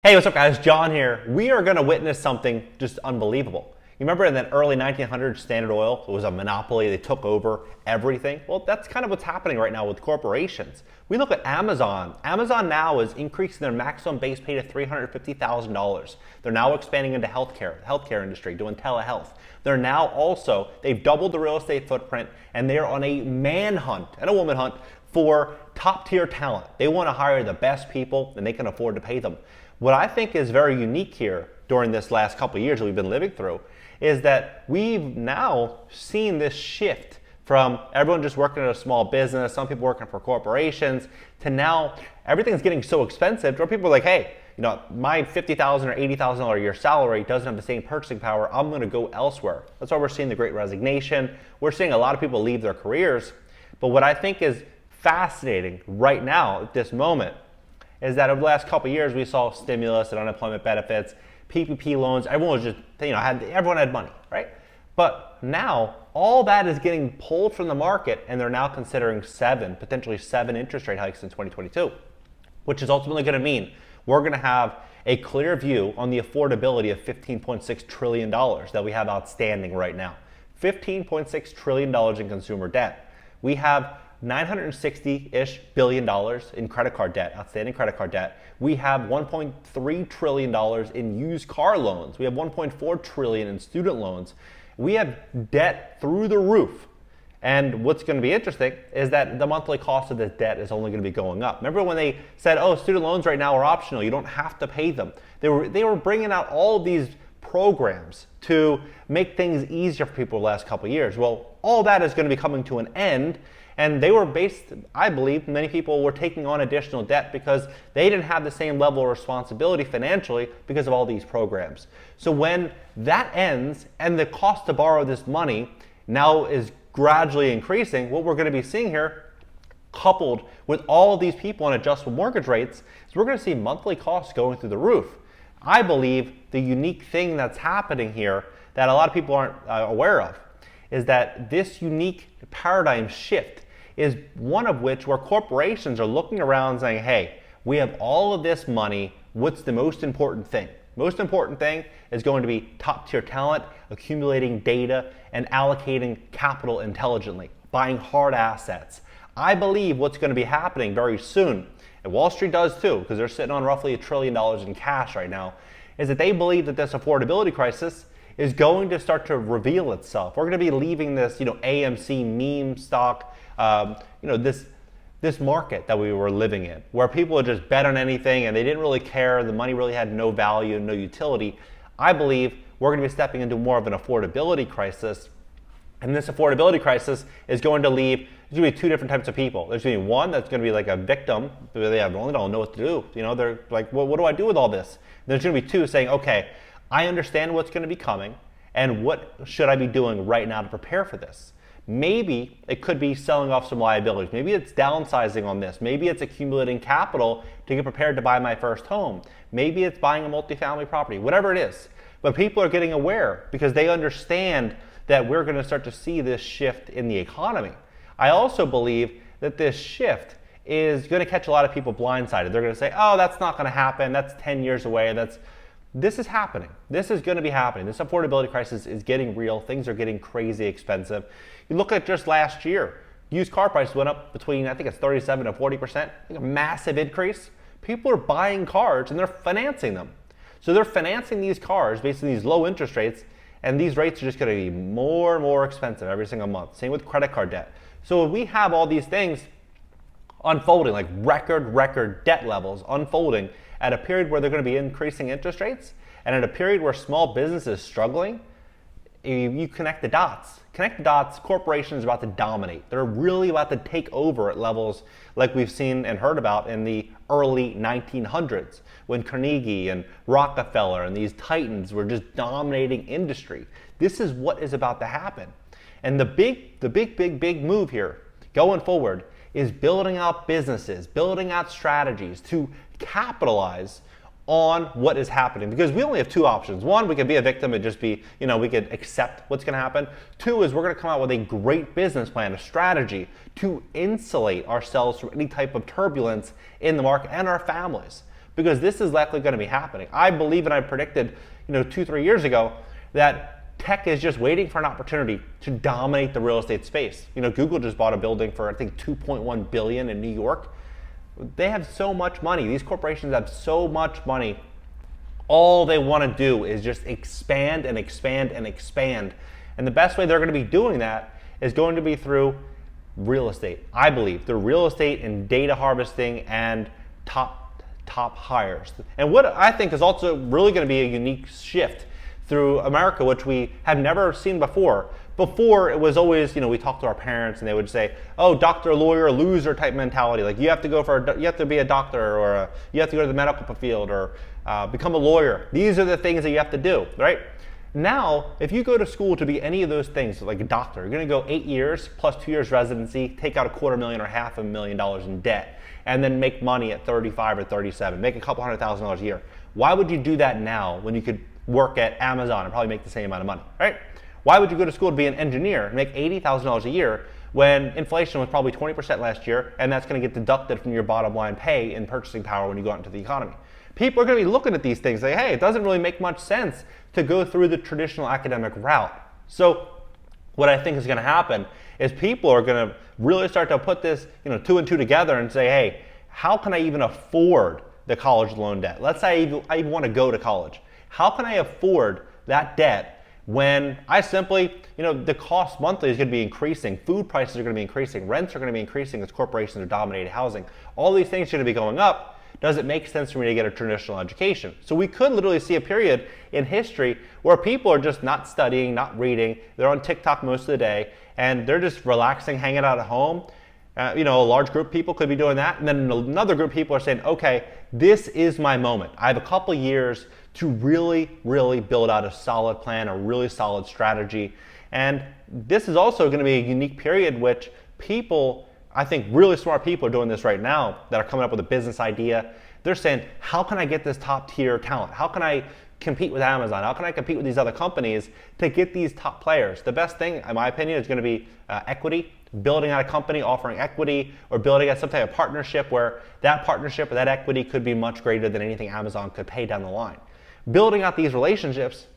Hey, what's up guys? John here. We are going to witness something just unbelievable. You remember in the early 1900s, Standard Oil, it was a monopoly. They took over everything. Well, that's kind of what's happening right now with corporations. We look at Amazon. Amazon now is increasing their maximum base pay to $350,000. They're now expanding into healthcare industry, doing telehealth. They've doubled the real estate footprint, and they're on a manhunt and a woman hunt for top tier talent. They want to hire the best people, and they can afford to pay them. What I think is very unique here during this last couple of years that we've been living through is that we've now seen this shift from everyone just working at a small business, some people working for corporations, to now everything's getting so expensive where people are like, hey, my $50,000 or $80,000 a year salary doesn't have the same purchasing power. I'm going to go elsewhere. That's why we're seeing the Great Resignation. We're seeing a lot of people leave their careers. But what I think is fascinating right now at this moment is that over the last couple of years, we saw stimulus and unemployment benefits, PPP loans. Everyone was just, everyone had money, right? But now all that is getting pulled from the market, and they're now considering potentially seven interest rate hikes in 2022, which is ultimately going to mean we're going to have a clear view on the affordability of $15.6 trillion that we have outstanding right now. $15.6 trillion in consumer debt. We have $960-ish billion in credit card debt, outstanding credit card debt. We have $1.3 trillion in used car loans. We have $1.4 trillion in student loans. We have debt through the roof. And what's going to be interesting is that the monthly cost of this debt is only going to be going up. Remember when they said, oh, student loans right now are optional, you don't have to pay them. They were bringing out all of these programs to make things easier for people the last couple of years. Well, all that is going to be coming to an end. And they were I believe many people were taking on additional debt because they didn't have the same level of responsibility financially because of all these programs. So when that ends and the cost to borrow this money now is gradually increasing, what we're going to be seeing here, coupled with all of these people on adjustable mortgage rates, is we're going to see monthly costs going through the roof. I believe the unique thing that's happening here that a lot of people aren't aware of is that this unique paradigm shift is one of which where corporations are looking around saying, hey, we have all of this money. What's the most important thing? Most important thing is going to be top tier talent, accumulating data, and allocating capital intelligently, buying hard assets. I believe what's going to be happening very soon, and Wall Street does too, because they're sitting on roughly $1 trillion in cash right now, is that they believe that this affordability crisis is going to start to reveal itself. We're going to be leaving this, AMC meme stock, this market that we were living in, where people would just bet on anything and they didn't really care. The money really had no value, no utility. I believe we're going to be stepping into more of an affordability crisis. And this affordability crisis is going to leave, there's going to be two different types of people. There's going to be one that's going to be like a victim. They only don't know what to do. They're like, what do I do with all this? There's going to be two saying, okay, I understand what's going to be coming, and what should I be doing right now to prepare for this? Maybe it could be selling off some liabilities. Maybe it's downsizing on this. Maybe it's accumulating capital to get prepared to buy my first home. Maybe it's buying a multifamily property, whatever it is. But people are getting aware because they understand that we're going to start to see this shift in the economy. I also believe that this shift is going to catch a lot of people blindsided. They're going to say, oh, that's not going to happen. That's 10 years away. This is happening. This is going to be happening. This affordability crisis is getting real. Things are getting crazy expensive. You look at just last year, used car prices went up between, I think it's 37 to 40%, a massive increase. People are buying cars and they're financing them. So they're financing these cars based on these low interest rates, and these rates are just going to be more and more expensive every single month. Same with credit card debt. So we have all these things unfolding, like record debt levels unfolding at a period where they're going to be increasing interest rates, and at a period where small business is struggling. You connect the dots. Corporations are about to dominate. They're really about to take over at levels like we've seen and heard about in the early 1900s when Carnegie and Rockefeller and these titans were just dominating industry. This is what is about to happen. And the big move here going forward is building out businesses, building out strategies to capitalize on what is happening, because we only have two options. One, we could be a victim and just be, we could accept what's going to happen. Two is we're going to come out with a great business plan, a strategy to insulate ourselves from any type of turbulence in the market and our families. because this is likely going to be happening. I believe, and I predicted, 2-3 years ago, that tech is just waiting for an opportunity to dominate the real estate space. Google just bought a building for, I think, $2.1 billion in New York. They have so much money. These corporations have so much money. All they want to do is just expand and expand and expand. And the best way they're going to be doing that is going to be through real estate. I believe through real estate and data harvesting and top hires. And what I think is also really going to be a unique shift through America, which we have never seen before. Before, it was always, we talked to our parents and they would say, oh, doctor, lawyer, loser type mentality. Like you have to be a doctor, or you have to go to the medical field, or become a lawyer. These are the things that you have to do, right? Now, if you go to school to be any of those things, like a doctor, you're gonna go 8 years plus 2 years residency, take out $250,000 or $500,000 in debt, and then make money at 35 or 37, make a couple $100,000 a year. Why would you do that now when you could work at Amazon and probably make the same amount of money, right? Why would you go to school to be an engineer and make $80,000 a year when inflation was probably 20% last year, and that's going to get deducted from your bottom line pay and purchasing power when you go out into the economy? People are going to be looking at these things like, hey, it doesn't really make much sense to go through the traditional academic route. So what I think is going to happen is people are going to really start to put this, 2 and 2 together and say, hey, how can I even afford the college loan debt? Let's say I even want to go to college. How can I afford that debt when I simply, the cost monthly is going to be increasing, food prices are going to be increasing, rents are going to be increasing as corporations are dominating housing. All these things are going to be going up. Does it make sense for me to get a traditional education? So we could literally see a period in history where people are just not studying, not reading, they're on TikTok most of the day, and they're just relaxing, hanging out at home. A large group of people could be doing that, and then another group of people are saying, okay, this is my moment. I have a couple years to really, really build out a solid plan, a really solid strategy. And this is also going to be a unique period which people, I think really smart people are doing this right now that are coming up with a business idea. They're saying, how can I get this top tier talent? How can I compete with Amazon? How can I compete with these other companies to get these top players? The best thing, in my opinion, is going to be equity. Building out a company, offering equity, or building out some type of partnership where that partnership or that equity could be much greater than anything Amazon could pay down the line. Building out these relationships,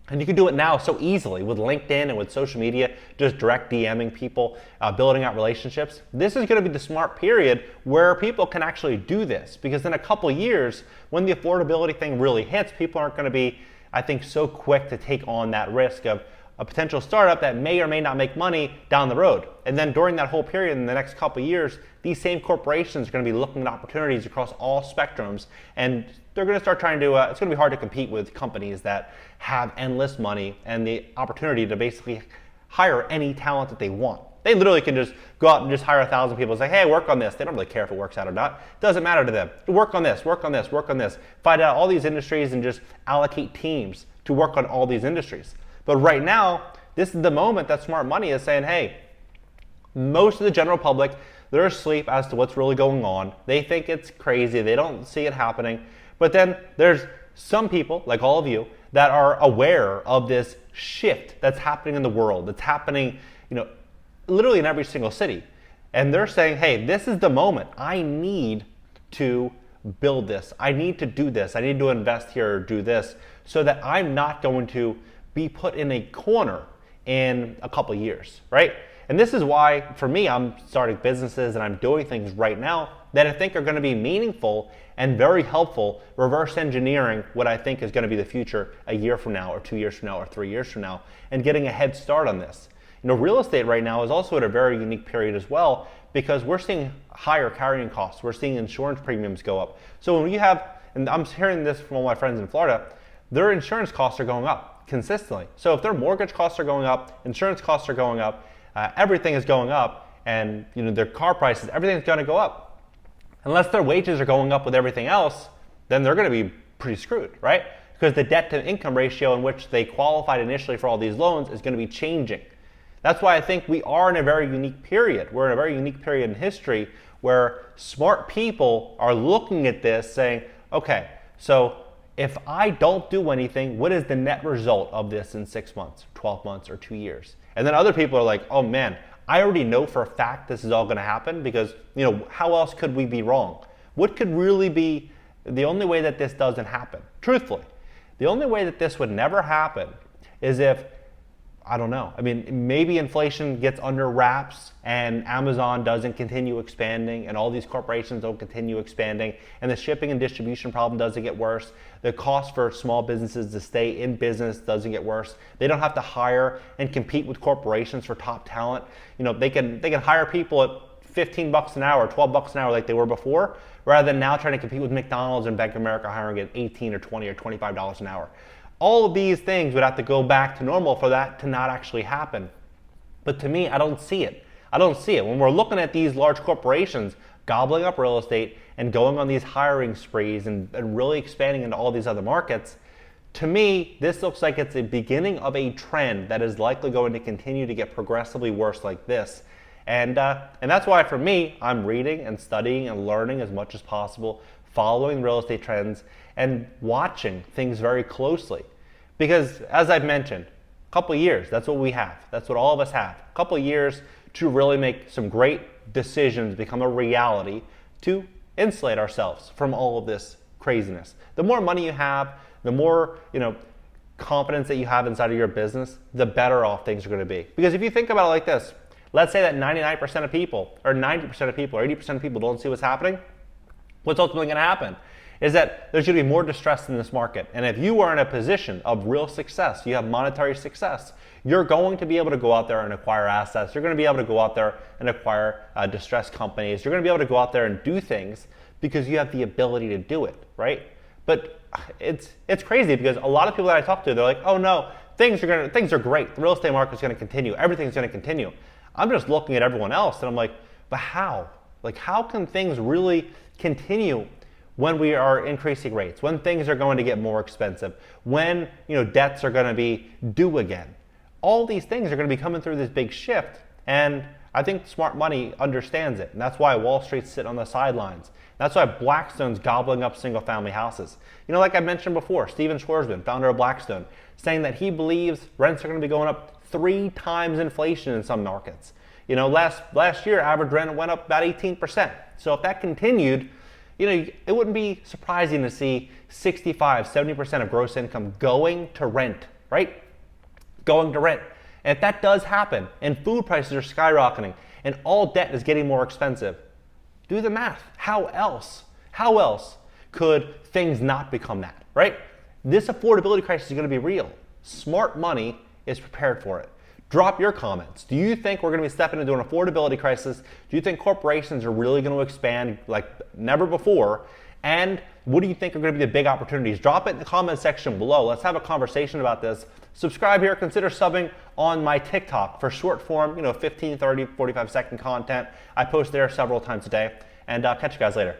and you can do it now so easily with LinkedIn and with social media, just direct DMing people, building out relationships. This is going to be the smart period where people can actually do this, because in a couple years, when the affordability thing really hits, people aren't going to be, I think, so quick to take on that risk of a potential startup that may or may not make money down the road. And then during that whole period in the next couple of years, these same corporations are going to be looking at opportunities across all spectrums, and they're going to start trying to, it's going to be hard to compete with companies that have endless money and the opportunity to basically hire any talent that they want. They literally can just go out and just hire 1,000 people and say, hey, work on this. They don't really care if it works out or not. It doesn't matter to them. Work on this, work on this, work on this. Find out all these industries and just allocate teams to work on all these industries. But right now, this is the moment that smart money is saying, hey, most of the general public, they're asleep as to what's really going on. They think it's crazy. They don't see it happening. But then there's some people, like all of you, that are aware of this shift that's happening in the world. That's happening, literally in every single city. And they're saying, hey, this is the moment. I need to build this. I need to do this. I need to invest here or do this so that I'm not going to be put in a corner in a couple of years, right? And this is why, for me, I'm starting businesses and I'm doing things right now that I think are going to be meaningful and very helpful, reverse engineering what I think is going to be the future a year from now or 2 years from now or 3 years from now, and getting a head start on this. Real estate right now is also at a very unique period as well, because we're seeing higher carrying costs. We're seeing insurance premiums go up. So when you have, and I'm hearing this from all my friends in Florida, their insurance costs are going up consistently. So if their mortgage costs are going up, insurance costs are going up, everything is going up, and their car prices, everything's going to go up. Unless their wages are going up with everything else, then they're going to be pretty screwed, right? Because the debt to income ratio in which they qualified initially for all these loans is going to be changing. That's why I think we are in a very unique period. We're in a very unique period in history where smart people are looking at this saying, okay, so if I don't do anything, what is the net result of this in 6 months, 12 months, or 2 years? And then other people are like, oh man, I already know for a fact this is all going to happen because, how else could we be wrong? What could really be the only way that this doesn't happen, truthfully, the only way that this would never happen is if, I don't know, I mean, maybe inflation gets under wraps and Amazon doesn't continue expanding and all these corporations don't continue expanding and the shipping and distribution problem doesn't get worse. The cost for small businesses to stay in business doesn't get worse. They don't have to hire and compete with corporations for top talent. You know, they can hire people at $15 an hour, $12 an hour like they were before, rather than now trying to compete with McDonald's and Bank of America hiring at $18 or $20 or $25 an hour. All of these things would have to go back to normal for that to not actually happen. But to me, I don't see it. I don't see it. When we're looking at these large corporations gobbling up real estate and going on these hiring sprees and really expanding into all these other markets, to me, this looks like it's the beginning of a trend that is likely going to continue to get progressively worse like this. And that's why, for me, I'm reading and studying and learning as much as possible, following real estate trends and watching things very closely. Because as I've mentioned, a couple of years, that's what we have. That's what all of us have. A couple of years to really make some great decisions become a reality to insulate ourselves from all of this craziness. The more money you have, the more, confidence that you have inside of your business, the better off things are going to be. Because if you think about it like this, let's say that 99% of people, or 90% of people, or 80% of people don't see what's happening. What's ultimately going to happen is that there's going to be more distress in this market. And if you are in a position of real success, you have monetary success, you're going to be able to go out there and acquire assets. You're going to be able to go out there and acquire distressed companies. You're going to be able to go out there and do things because you have the ability to do it, right? But it's crazy because a lot of people that I talk to, they're like, oh no, things are great. The real estate market's going to continue. Everything's going to continue. I'm just looking at everyone else and I'm like, but how? Like, how can things really continue when we are increasing rates, when things are going to get more expensive, when debts are going to be due again? All these things are going to be coming through this big shift, and I think smart money understands it, and that's why Wall Street's sitting on the sidelines. That's why Blackstone's gobbling up single-family houses. Like I mentioned before, Steven Schwarzman, founder of Blackstone, saying that he believes rents are going to be going up 3 times inflation in some markets. Last year, average rent went up about 18%. So if that continued, it wouldn't be surprising to see 65, 70% of gross income going to rent, right? Going to rent. And if that does happen, and food prices are skyrocketing, and all debt is getting more expensive, do the math. How else could things not become that, right? This affordability crisis is going to be real. Smart money is prepared for it. Drop your comments. Do you think we're going to be stepping into an affordability crisis? Do you think corporations are really going to expand like never before? And what do you think are going to be the big opportunities? Drop it in the comment section below. Let's have a conversation about this. Subscribe here. Consider subbing on my TikTok for short form, 15, 30, 45-second content. I post there several times a day. And catch you guys later.